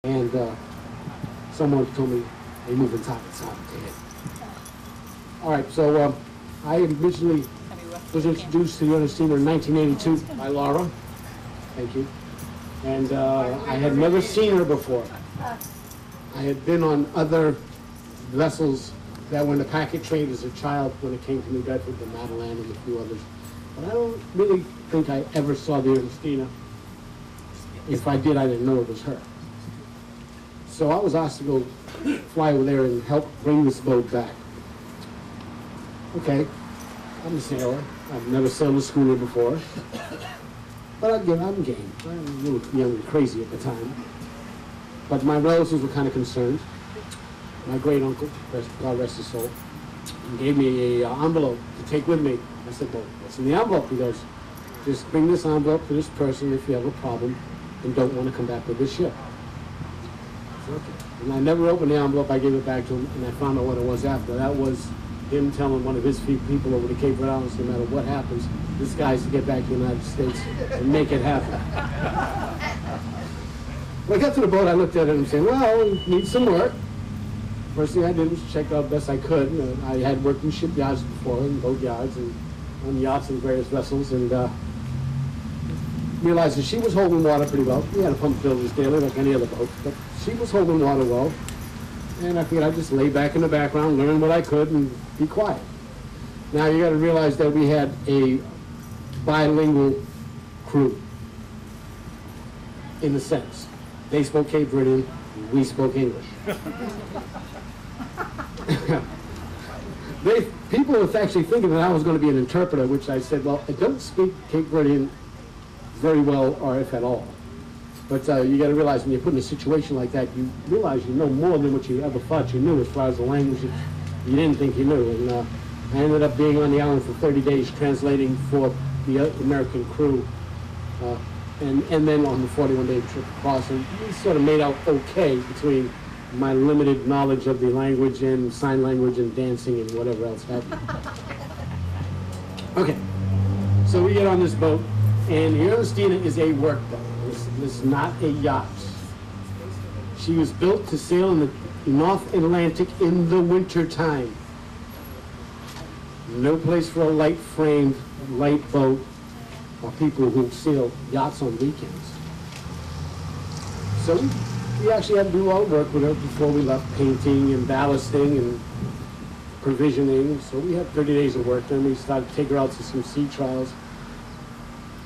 And someone told me they move inside the town to hit. All right, so I originally was introduced to the Ernestina in 1982 by Laura. Thank you. And I had never seen her before. I had been on other vessels that were in the packet trade as a child when it came to New Bedford, the Madeline and a few others. But I don't really think I ever saw the Ernestina. If I did, I didn't know it was her. So I was asked to go fly over there and help bring this boat back. Okay, I'm a sailor. I've never sailed a schooner before. But I'm game. I'm a little young and crazy at the time. But my relatives were kind of concerned. My great uncle, God rest his soul, gave me an envelope to take with me. I said, well, what's in the envelope? He goes, just bring this envelope to this person if you have a problem and don't want to come back with this ship. I said, okay. And I never opened the envelope. I gave it back to him, and I found out what it was after. That was him telling one of his people over the Cape Red Islands, no matter what happens, this guy's to get back to the United States and make it happen. When I got to the boat, I looked at it and said, well, it needs some work. First thing I did was check out best I could. I had worked in shipyards before, in boat yards, and on yachts and various vessels, and realized that she was holding water pretty well. We had a pump filters daily like any other boat, but she was holding water well. And I figured I'd just lay back in the background, learn what I could, and be quiet. Now you got to realize that we had a bilingual crew, in a sense. They spoke Cape Verdean, we spoke English. People were actually thinking that I was going to be an interpreter, which I said, well, I don't speak Cape Verdean very well, or if at all. But you got to realize when you put in a situation like that, you realize you know more than what you ever thought you knew as far as the language you didn't think you knew. And I ended up being on the island for 30 days translating for the American crew, and then on the 41-day trip across. And we sort of made out okay between my limited knowledge of the language and sign language and dancing and whatever else happened. Okay, so we get on this boat, and the Ernestina is a work boat. This is not a yacht. She was built to sail in the North Atlantic in the winter time. No place for a light framed, light boat, or people who sail yachts on weekends. So we actually had to do all the work with her before we left, painting and ballasting and provisioning. So we had 30 days of work. Then we started to take her out to some sea trials.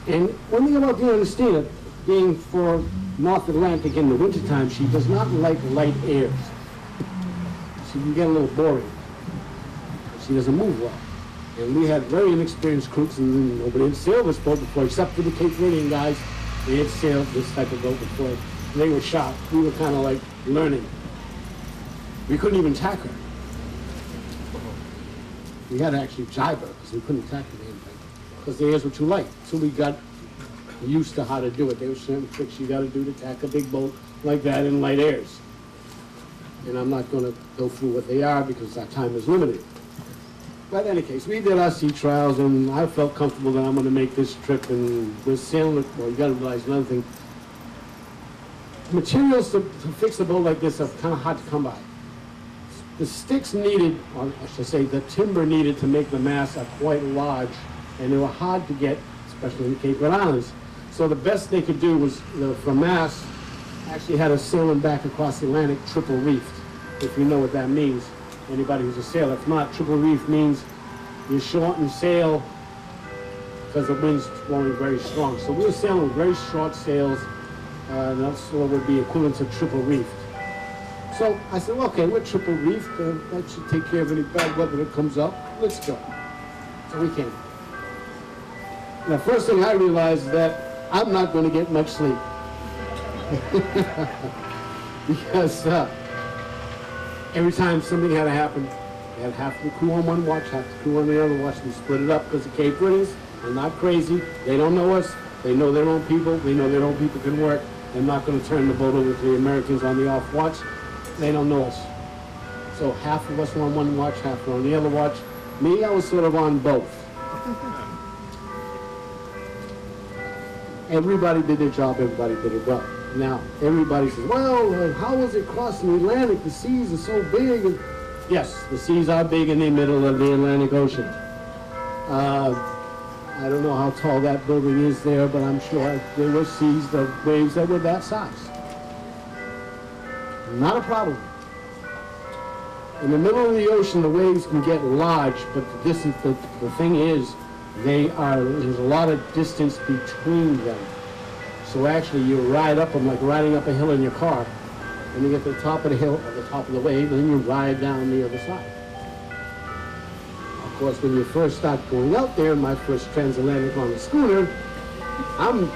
And one thing about the Ernestina, being for North Atlantic in the wintertime, she does not like light airs. She can get a little boring. She doesn't move well. And we had very inexperienced crews, and nobody had sailed this boat before, except for the Cape Verdean guys. They had sailed this type of boat before. And they were shocked. We were kind of like learning. We couldn't even tack her. We had to actually jibe her because we couldn't tack the damn thing because the airs were too light. So we got used to how to do it. There were certain tricks you got to do to tack a big boat like that in light airs. And I'm not going to go through what they are because our time is limited. But in any case, we did our sea trials, and I felt comfortable that I'm going to make this trip. And we're sailing. Well, you got to realize another thing. Materials to fix a boat like this are kind of hard to come by. The sticks needed, or I should say, the timber needed to make the masts are quite large, and they were hard to get, especially in the Cape Red Islands. So the best they could do was, for masts, actually had us sailing back across the Atlantic triple reefed, if you know what that means. Anybody who's a sailor. If not, triple reef means you shorten sail because the wind's blowing very strong. So we were sailing with very short sails, and that's what would be equivalent to triple reefed. So I said, well, okay, we're triple reefed. That should take care of any bad weather that comes up. Let's go. So we came. And the first thing I realized is that I'm not going to get much sleep. Because every time something had to happen, you had half the crew on one watch, half the crew on the other watch. We split it up because the Cape Verdeans are not crazy. They don't know us. They know their own people. They know their own people can work. They're not going to turn the boat over to the Americans on the off watch. They don't know us. So half of us were on one watch, half were on the other watch. Me, I was sort of on both. Everybody did their job. Everybody did it well. Now, everybody says, well, how was it crossing the Atlantic? The seas are so big. And yes, the seas are big in the middle of the Atlantic Ocean. I don't know how tall that building is there, but I'm sure there were seas, the waves that were that size. Not a problem. In the middle of the ocean, the waves can get large, but the thing is, there's a lot of distance between them. So actually, you ride up them like riding up a hill in your car, and you get to the top of the hill, or the top of the wave, and then you ride down the other side. Of course, when you first start going out there, my first transatlantic on the schooner, the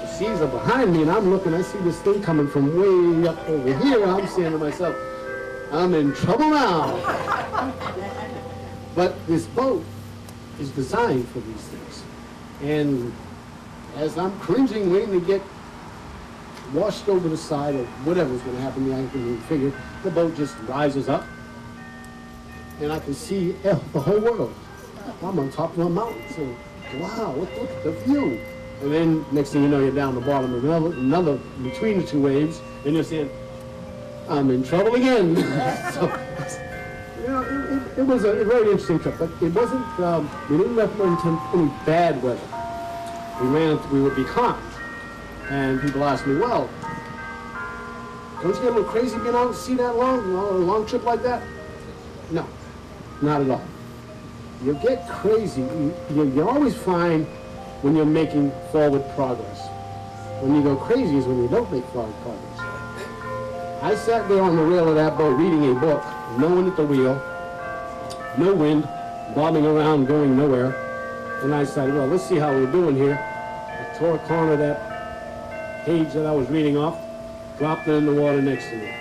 seas are behind me, and I'm looking, I see this thing coming from way up over here. I'm saying to myself, I'm in trouble now. But this boat is designed for these things. And as I'm cringing, waiting to get washed over the side or whatever's going to happen, I can figure, the boat just rises up, and I can see the whole world. I'm on top of a mountain, saying, wow, look at the view. And then next thing you know, you're down the bottom of another between the two waves, and you're saying, I'm in trouble again. So, you know, it was a very interesting trip, but it wasn't, we didn't run into any bad weather. We would be calm. And people ask me, well, don't you get a little crazy being out to sea that long, a long trip like that? No, not at all. You get crazy, you always find when you're making forward progress. When you go crazy is when you don't make forward progress. I sat there on the rail of that boat reading a book, no one at the wheel, no wind, bobbing around, going nowhere. And I decided, well, let's see how we're doing here. I tore a corner of that page that I was reading off, dropped it in the water next to me.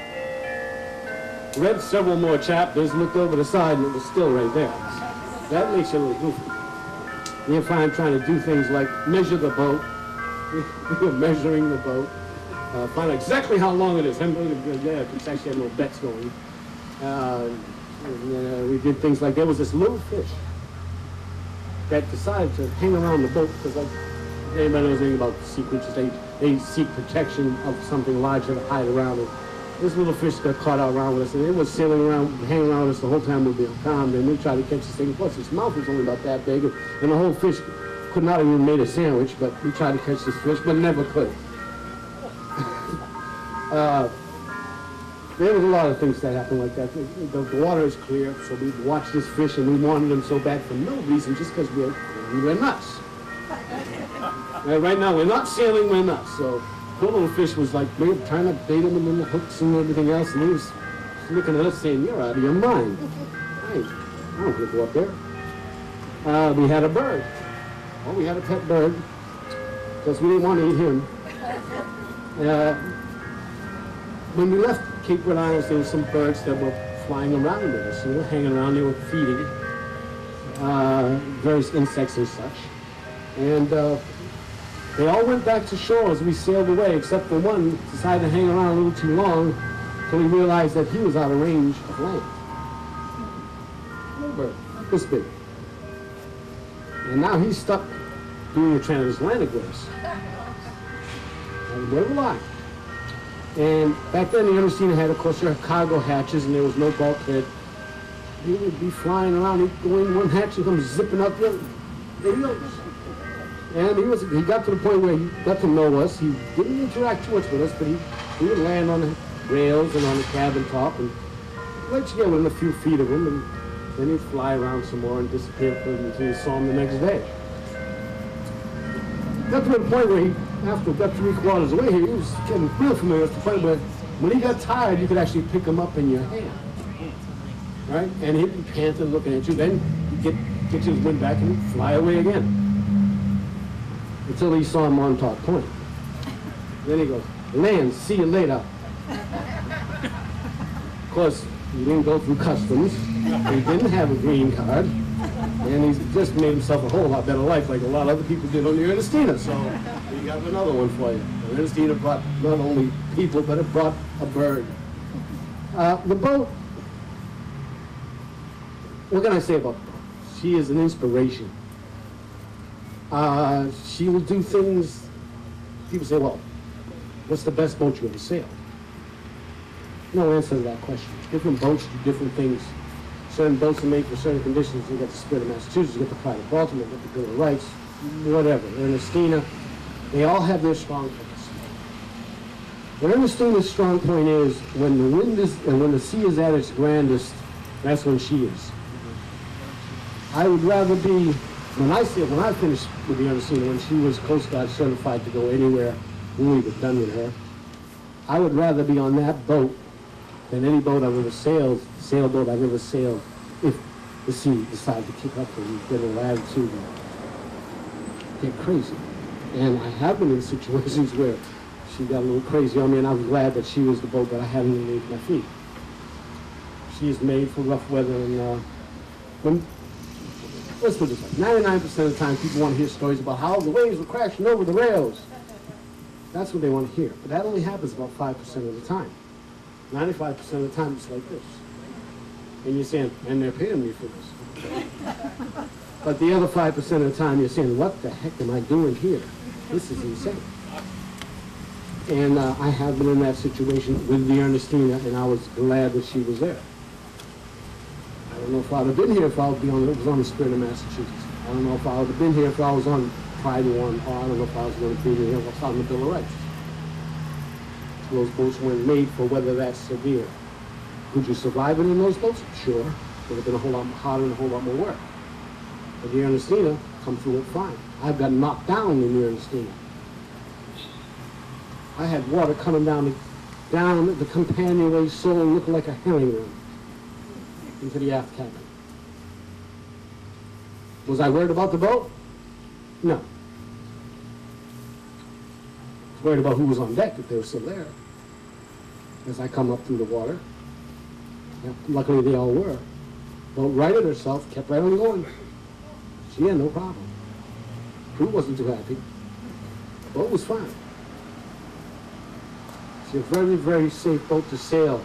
Read several more chapters, looked over the side, and it was still right there. That makes you a little goofy. You find trying to do things like measure the boat. You're measuring the boat. Find out exactly how long it is. Yeah, it's actually had little bets going. We did things like, there was this little fish that decided to hang around the boat because anybody knows anything about sea creatures, they seek protection of something larger to hide around it. This little fish got caught out around with us, and it was sailing around, hanging around with us the whole time we'd be calm, and we tried to catch this thing. Plus, its mouth was only about that big, and the whole fish could not have even made a sandwich, but we tried to catch this fish, but never could. There was a lot of things that happened like that. The water is clear, so we watched this fish, and we wanted him so bad for no reason, just because we were nuts. Right now, we're not sailing, we're nuts. So the little fish was like, we were trying to bait him in the hooks and everything else, and he was looking at us saying, you're out of your mind. I don't want to go up there. We had a bird. Well, we had a pet bird, because we didn't want to eat him. When we left Cape Red Islands, there were some birds that were flying around with us. They were hanging around, they were feeding various insects and such. And they all went back to shore as we sailed away, except for one decided to hang around a little too long until he realized that he was out of range of land. Little bird, this big. And now he's stuck doing the transatlantic with us. And we're alive. And back then, the Ernestina had, of course, their cargo hatches, and there was no bulkhead. He would be flying around. He'd go in one hatch and come zipping out the other. There he goes. And he got to the point where he got to know us. He didn't interact too much with us, but he would land on the rails and on the cabin top and let you get within a few feet of him, and then he'd fly around some more and disappear until you saw him the next day. Got to the point where he, after about 3/4 away here, he was getting real familiar with the point where when he got tired, you could actually pick him up in your hand. Right? And he'd be panting, looking at you. Then he'd get his wind back and he'd fly away again. Until he saw Montauk Point. Then he goes, land, see you later. Of course, he didn't go through customs. He didn't have a green card. And he's just made himself a whole lot better life, like a lot of other people did on the Ernestina. So we got another one for you. The Ernestina brought not only people, but it brought a bird. The boat, what can I say about the boat? She is an inspiration. She will do things, people say, well, What's the best boat you ever sailed? No answer to that question. Different boats do different things. Certain boats are made for certain conditions. You got the Spirit of Massachusetts, you got the Pride of Baltimore, you got the Bill of Rights, whatever. Ernestina, they all have their strong points. What Ernestina's strong point is when the wind is and when the sea is at its grandest, that's when she is. I would rather be, when I finished with the Ernestina, when she was Coast Guard certified to go anywhere when we were done with her, I would rather be on that boat than any boat I've ever sailed, sailboat I've ever sailed, if the sea decided to kick up and get a little attitude and get crazy. And I have been in situations where she got a little crazy on me, and I was glad that she was the boat that I had underneath my feet. She is made for rough weather, and let's put it this way, 99% of the time people want to hear stories about how the waves were crashing over the rails. That's what they want to hear, but that only happens about 5% of the time. 95% of the time it's like this. And you're saying, and they're paying me for this. But the other 5% of the time you're saying, what the heck am I doing here? This is insane. And I have been in that situation with the Ernestina, and I was glad that she was there. I don't know if I'd have been here if I was on the Spirit of Massachusetts. I don't know if I would have been here if I was on Pride One, or I don't know if I was going to be here if I was on the Bill of Rights. Those boats weren't made for weather that severe. Could you survive it in those boats? Sure. Would have been a whole lot harder and a whole lot more work. But the Ernestina come through it fine. I've got knocked down in the Ernestina. I had water coming down the companionway, sole looking like a herring worm into the aft cabin. Was I worried about the boat? No. I was worried about who was on deck if they were still there. As I come up through the water. Yeah, luckily they all were. Boat righted herself, kept right on going. She had no problem. Crew wasn't too happy. The boat was fine. She's a very, very safe boat to sail.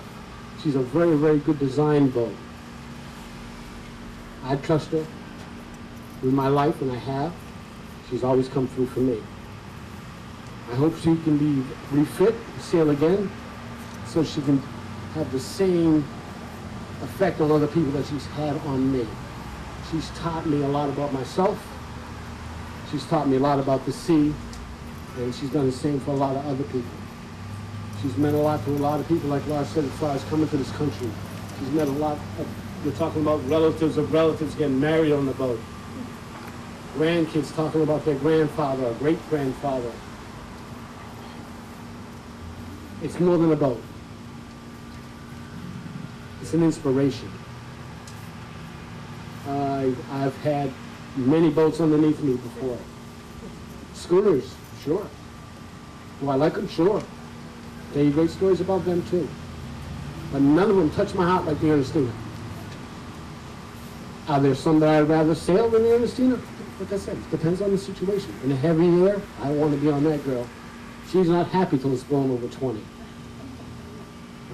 She's a very, very good design boat. I trust her with my life, and I have. She's always come through for me. I hope she can be refit, sail again, so she can have the same effect on other people that she's had on me. She's taught me a lot about myself. She's taught me a lot about the sea, and she's done the same for a lot of other people. She's meant a lot to a lot of people, like Lars said, as far as coming to this country. She's met a lot of, we're talking about relatives of relatives getting married on the boat. Grandkids talking about their grandfather or great-grandfather. It's more than a boat. It's an inspiration. I've had many boats underneath me before. Schooners, sure. Do I like them? Sure. Tell you great stories about them too. But none of them touch my heart like the Ernestina. Are there some that I'd rather sail than the Ernestina? Like I said, it depends on the situation. In a heavy air, I want to be on that girl. She's not happy till it's blowing over 20.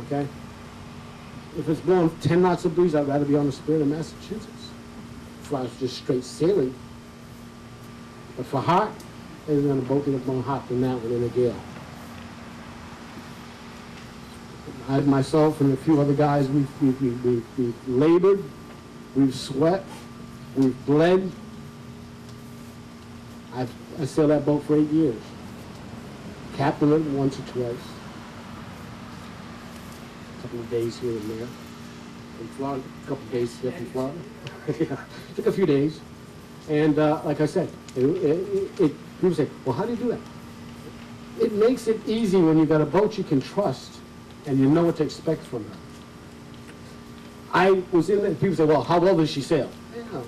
Okay? If it's blowing 10 knots of breeze, I'd rather be on the Spirit of Massachusetts. If I was just straight sailing. But for heart, there's going to both be more hot than that one in a gale. I, myself and a few other guys, we've labored, we've sweat, we've bled. I sailed that boat for 8 years. Captained it once or twice. A couple of days here and there. From Florida, a couple of days here from Florida. Yeah, took a few days. And like I said, people say, well, how do you do that? It makes it easy when you've got a boat you can trust and you know what to expect from her. I was in there, people say, well, how well does she sail? Yeah,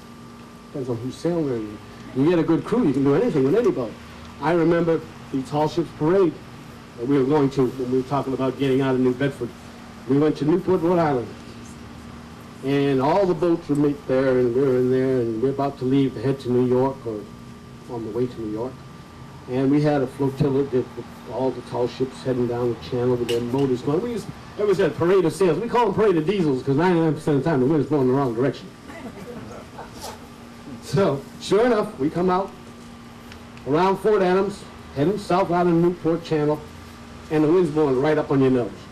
depends on who's sailing her. You get a good crew, you can do anything with any boat. I remember the Tall Ships Parade that we were going to when we were talking about getting out of New Bedford. We went to Newport, Rhode Island. And all the boats were meet there, and we were in there, and we're about to leave to head to New York, or on the way to New York. And we had a flotilla with all the tall ships heading down the channel with their motors going. We always had parade of sails. We call them parade of diesels because 99% of the time the wind's blowing in the wrong direction. So, sure enough, we come out around Fort Adams, heading south out of Newport Channel, and the wind's blowing right up on your nose.